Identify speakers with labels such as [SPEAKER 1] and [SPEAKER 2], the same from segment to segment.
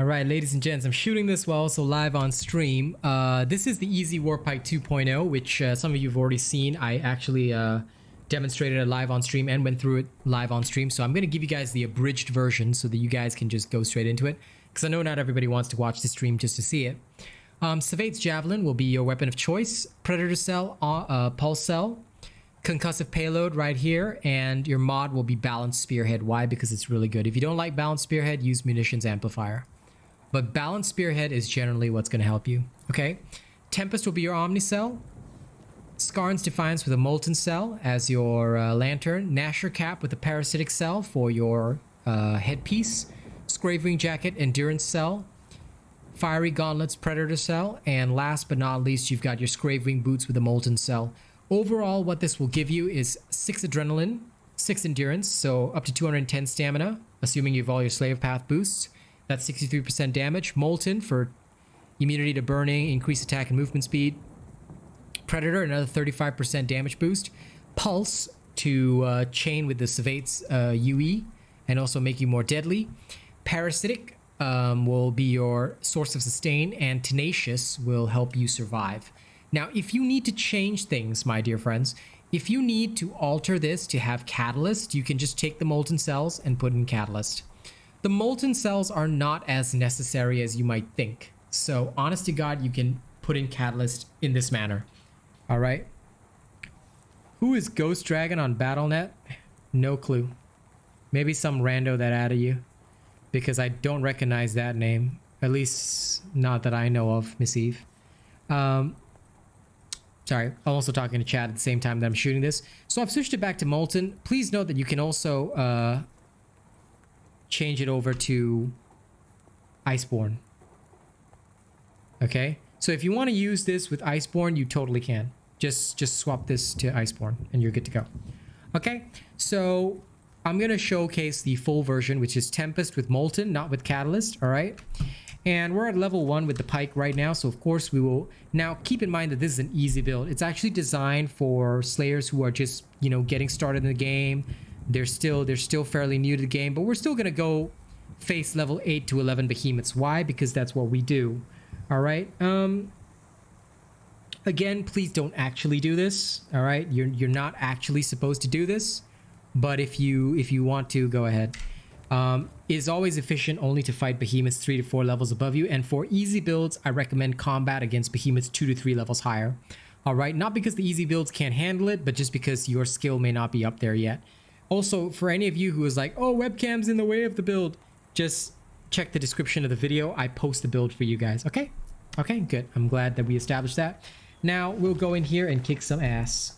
[SPEAKER 1] Alright, ladies and gents, I'm shooting this while also live on stream. This is the Easy War Pike 2.0, which some of you have already seen. I actually demonstrated it live on stream and went through it live on stream. So I'm going to give you guys the abridged version so that you guys can just go straight into it. Because I know not everybody wants to watch the stream just to see it. Savate's Javelin will be your weapon of choice. Predator Cell, Pulse Cell, Concussive Payload right here. And your mod will be Balanced Spearhead. Why? Because it's really good. If you don't like Balanced Spearhead, use Munitions Amplifier. But Balanced Spearhead is generally what's going to help you. Okay. Tempest will be your Omni Cell. Skarn's Defiance with a Molten Cell as your Lantern. Gnasher Cap with a Parasitic Cell for your headpiece. Scravewing Jacket Endurance Cell. Fiery Gauntlets Predator Cell. And last but not least, you've got your Scravewing Boots with a Molten Cell. Overall, what this will give you is 6 Adrenaline, 6 Endurance, so up to 210 Stamina, assuming you have all your Slave Path boosts. That's 63% damage. Molten for immunity to burning, increased attack and movement speed. Predator, another 35% damage boost. Pulse to chain with the Savate's UE and also make you more deadly. Parasitic will be your source of sustain, and Tenacious will help you survive. Now, if you need to change things, my dear friends, if you need to alter this to have Catalyst, you can just take the Molten Cells and put in Catalyst. The Molten Cells are not as necessary as you might think. So, honest to God, you can put in Catalyst in this manner. Alright. Who is Ghost Dragon on Battle.net? No clue. Maybe some rando that added you. Because I don't recognize that name. At least, not that I know of, Miss Eve. Sorry, I'm also talking to chat at the same time that I'm shooting this. So I've switched it back to Molten. Please note that you can also change it over to Iceborne. Okay, so if you want to use this with Iceborne, you totally can. Just swap this to Iceborne and you're good to go. Okay, so I'm gonna showcase the full version, which is Tempest with Molten, not with Catalyst. All right, and we're at level 1 with the Pike right now, so of course we will. Now keep in mind that this is an easy build. It's actually designed for Slayers who are just, you know, getting started in the game. They're still fairly new to the game, but we're still gonna go face level 8 to 11 behemoths. Why? Because that's what we do. All right. Again, please don't actually do this. All right, you're not actually supposed to do this, but if you want to, go ahead. Is always efficient only to fight behemoths 3 to 4 levels above you, and for easy builds, I recommend combat against behemoths 2 to 3 levels higher. All right, not because the easy builds can't handle it, but just because your skill may not be up there yet. Also, for any of you who is like, oh, webcam's in the way of the build, just check the description of the video. I post the build for you guys. Okay? Okay, good. I'm glad that we established that. Now, we'll go in here and kick some ass.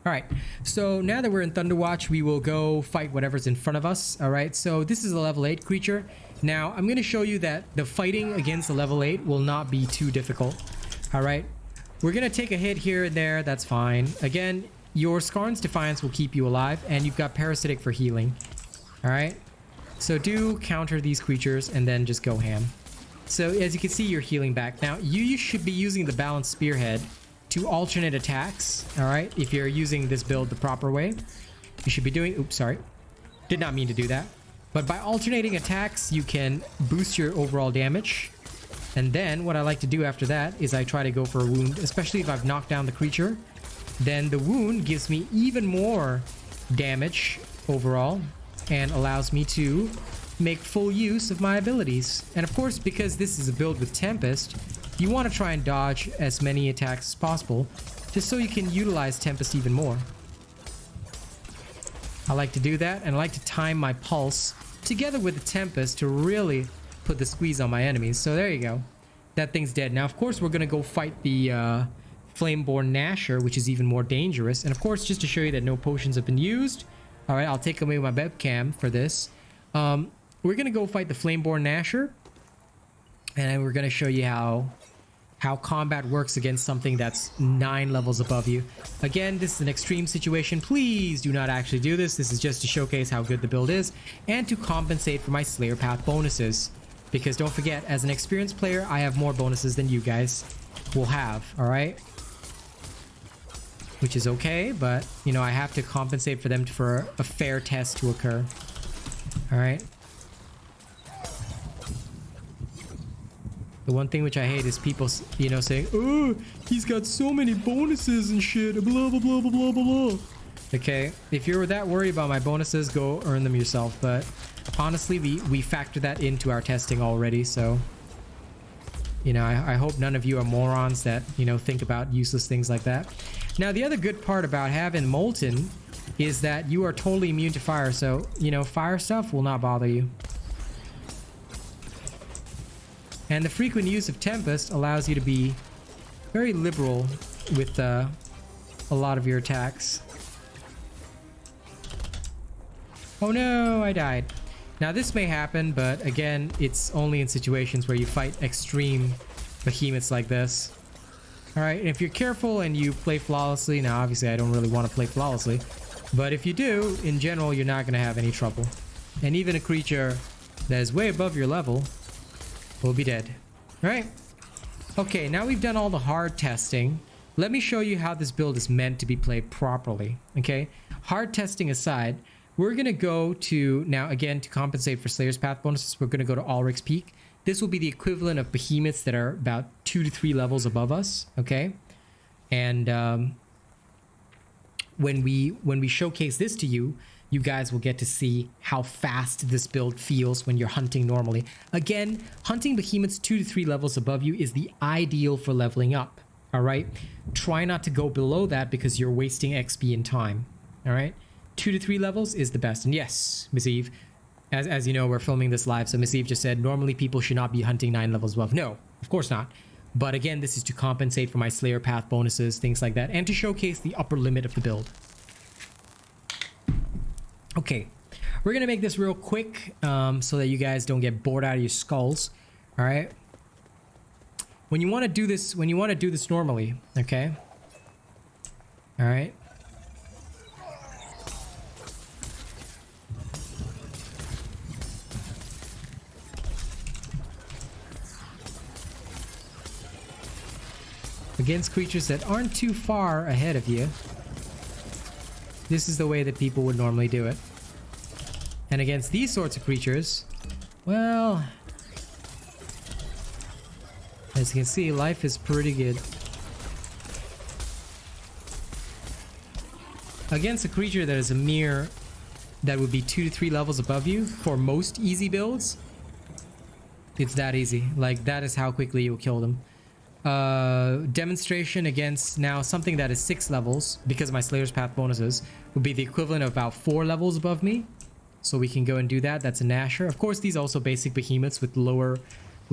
[SPEAKER 1] Alright, so now that we're in Thunderwatch, we will go fight whatever's in front of us. Alright, so this is a level 8 creature. Now, I'm going to show you that the fighting against a level 8 will not be too difficult. Alright, we're going to take a hit here and there, that's fine. Again, your Skarn's Defiance will keep you alive, and you've got Parasitic for healing. Alright, so do counter these creatures and then just go ham. So as you can see, you're healing back. Now, you should be using the Balanced Spearhead to alternate attacks. Alright, if you're using this build the proper way, you should be doing... Oops, sorry. Did not mean to do that. But by alternating attacks, you can boost your overall damage. And then what I like to do after that is I try to go for a wound, especially if I've knocked down the creature. Then the wound gives me even more damage overall and allows me to make full use of my abilities. And of course, because this is a build with Tempest, you want to try and dodge as many attacks as possible, just so you can utilize Tempest even more. I like to do that, and I like to time my pulse together with the Tempest to really put the squeeze on my enemies. So there you go. That thing's dead. Now, of course, we're going to go fight the Flameborn Gnasher, which is even more dangerous. And of course, just to show you that no potions have been used. All right, I'll take away my webcam for this. We're going to go fight the Flameborn Gnasher. And we're going to show you how combat works against something that's 9 levels above you. Again, this is an extreme situation. Please do not actually do this. This is just to showcase how good the build is and to compensate for my Slayer Path bonuses. Because don't forget, as an experienced player, I have more bonuses than you guys will have. All right? which is okay, but you know, I have to compensate for them for a fair test to occur. All right. The one thing which I hate is people, you know, saying, "Oh, he's got so many bonuses and shit, blah blah blah blah blah blah." Okay, if you're that worried about my bonuses, go earn them yourself. But honestly, we factor that into our testing already, so you know, I hope none of you are morons that, you know, think about useless things like that. Now, the other good part about having Molten is that you are totally immune to fire, so, you know, fire stuff will not bother you. And the frequent use of Tempest allows you to be very liberal with a lot of your attacks. Oh no, I died. Now this may happen, but again, it's only in situations where you fight extreme behemoths like this. Alright, and if you're careful and you play flawlessly, now obviously I don't really want to play flawlessly, but if you do, in general, you're not going to have any trouble. And even a creature that is way above your level will be dead. Alright? Okay, now we've done all the hard testing. Let me show you how this build is meant to be played properly. Okay? Hard testing aside, we're going to go to, now again, to compensate for Slayer's Path bonuses, we're going to go to Ulrich's Peak. This will be the equivalent of behemoths that are about 2 to 3 levels above us, okay? And when we showcase this to you, you guys will get to see how fast this build feels when you're hunting normally. Again, hunting behemoths 2 to 3 levels above you is the ideal for leveling up, all right? Try not to go below that because you're wasting XP and time, all right? 2 to 3 levels is the best. And yes, Miss Eve, as you know, we're filming this live, so Miss Eve just said normally people should not be hunting 9 levels above. No, of course not. But again, this is to compensate for my Slayer Path bonuses, things like that, and to showcase the upper limit of the build. Okay, we're gonna make this real quick so that you guys don't get bored out of your skulls. All right. When you want to do this, normally, okay. All right. Against creatures that aren't too far ahead of you, this is the way that people would normally do it. And against these sorts of creatures, well, as you can see, life is pretty good. Against a creature that is a mere, that would be 2 to 3 levels above you for most easy builds, it's that easy. Like, that is how quickly you'll kill them. Demonstration against now something that is 6 levels because of my Slayer's Path bonuses would be the equivalent of about 4 levels above me, so we can go and do that. That's a Nasher. Of course, these are also basic behemoths with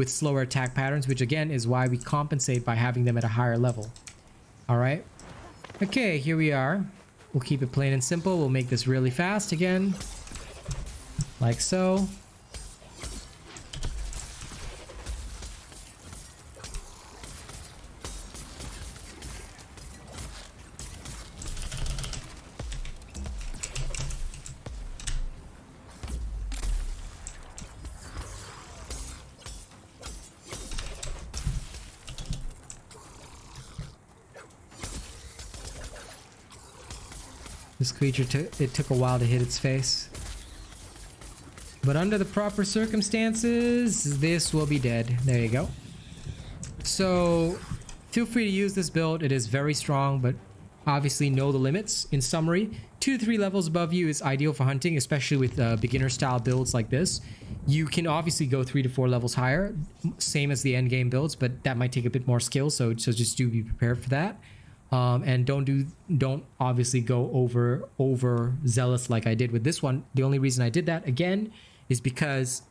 [SPEAKER 1] slower attack patterns, which again is why we compensate by having them at a higher level. All right, okay, here we are. We'll keep it plain and simple. We'll make this really fast again, like so. This creature, it took a while to hit its face. But under the proper circumstances, this will be dead. There you go. So, feel free to use this build. It is very strong, but obviously know the limits. In summary, 2 to 3 levels above you is ideal for hunting, especially with beginner style builds like this. You can obviously go 3 to 4 levels higher, same as the end game builds, but that might take a bit more skill, so just do be prepared for that. And don't obviously go over zealous like I did with this one. The only reason I did that again is because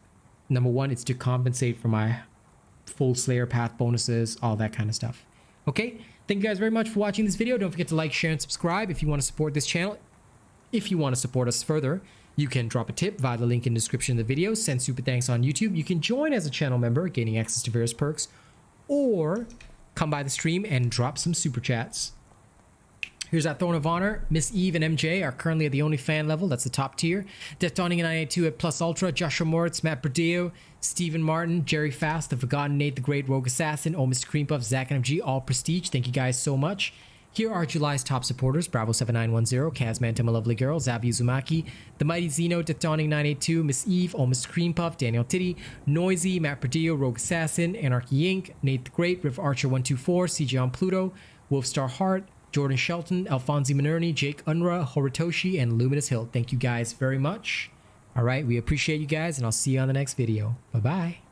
[SPEAKER 1] number one, it's to compensate for my full Slayer Path bonuses, all that kind of stuff. Okay, thank you guys very much for watching this video. Don't forget to like, share, and subscribe if you want to support this channel. If you want to support us further, you can drop a tip via the link in the description of the video. Send super thanks on YouTube. You can join as a channel member, gaining access to various perks, or come by the stream and drop some super chats. Here's our Throne of Honor. Miss Eve and MJ are currently at the only fan level. That's the top tier. Death Dawning 982 at Plus Ultra. Joshua Moritz, Matt Berdeo, Stephen Martin, Jerry Fast, The Forgotten Nate, The Great Rogue Assassin, Oh Mr. Creampuff, Zach and MG, all prestige. Thank you guys so much. Here are July's top supporters: Bravo7910, Kazman, My Lovely Girl, Zavi Uzumaki, The Mighty Zeno, Tectonic982, Miss Eve, Almost Cream Puff, Daniel Titty, Noisy, Matt Perdillo, Rogue Assassin, Anarchy Inc., Nate the Great, Riv Archer 124, CJ on Pluto, Wolfstar Heart, Jordan Shelton, Alfonsi Minerni, Jake Unra, Horitoshi, and Luminous Hill. Thank you guys very much. All right, we appreciate you guys, and I'll see you on the next video. Bye-bye.